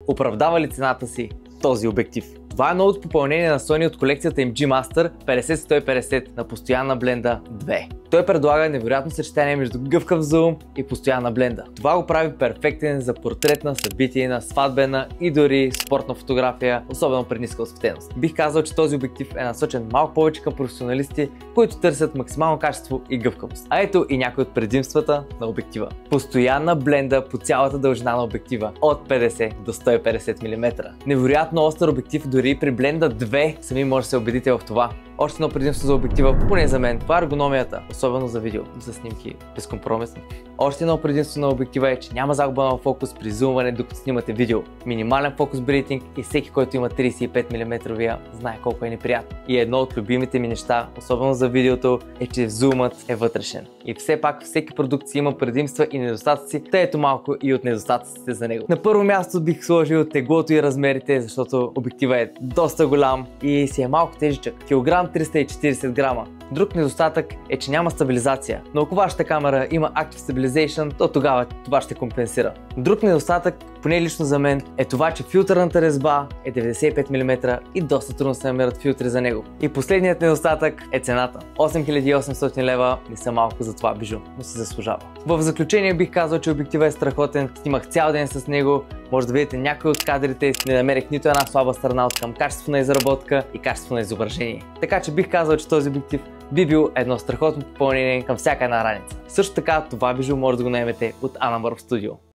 Оправдава ли цената си този обектив? Това е новото попълнение на Sony от колекцията им G-Master 50-150 на постоянна бленда 2. Той предлага невероятно съчетание между гъвкав зум и постоянна бленда. Това го прави перфектен за портретна, събитийна, сватбена и дори спортна фотография, особено при ниска осветеност. Бих казал, че този обектив е насочен малко повече към професионалисти, които търсят максимално качество и гъвкавост. А ето и някои от предимствата на обектива. Постоянна бленда по цялата дължина на обектива от 50 до 150 мм. Невероятно остър обектив дори при бленда 2, сами може да се убедите в това. Още едно предимство за обектива, поне за мен, това е ергономията, особено за видео, за снимки безкомпромисно. Още едно предимство на обектива е, че няма загуба на фокус при зумване, докато снимате видео. Минимален фокус бритинг и всеки, който има 35 мм знае колко е неприятно. И едно от любимите ми неща, особено за видеото, е, че зумът е вътрешен. И все пак всеки продукт си има предимства и недостатъци, тъй ето малко и от недостатъците за него. На първо място бих сложил теглото и размерите, защото обектива е доста голям и си е малко тежичък. Килограм 340 грама. Друг недостатък е, че няма стабилизация, но ако вашата камера има Active Stabilization, то тогава това ще компенсира. Друг недостатък, поне лично за мен, е това, че филтърната резба е 95 мм и доста трудно се намерят филтри за него. И последният недостатък е цената. 8800 лева не са малко за това бижу, но си заслужава. В заключение бих казал, че обектива е страхотен, снимах цял ден с него, може да видите някои от кадрите, не намерих нито една слаба страна от към качество на изработка и качество на изображение. Така че бих казал, че този обектив би бил едно страхотно попълнение към всяка една раница. Също така това бижу може да го наемете от Anamorph Studio.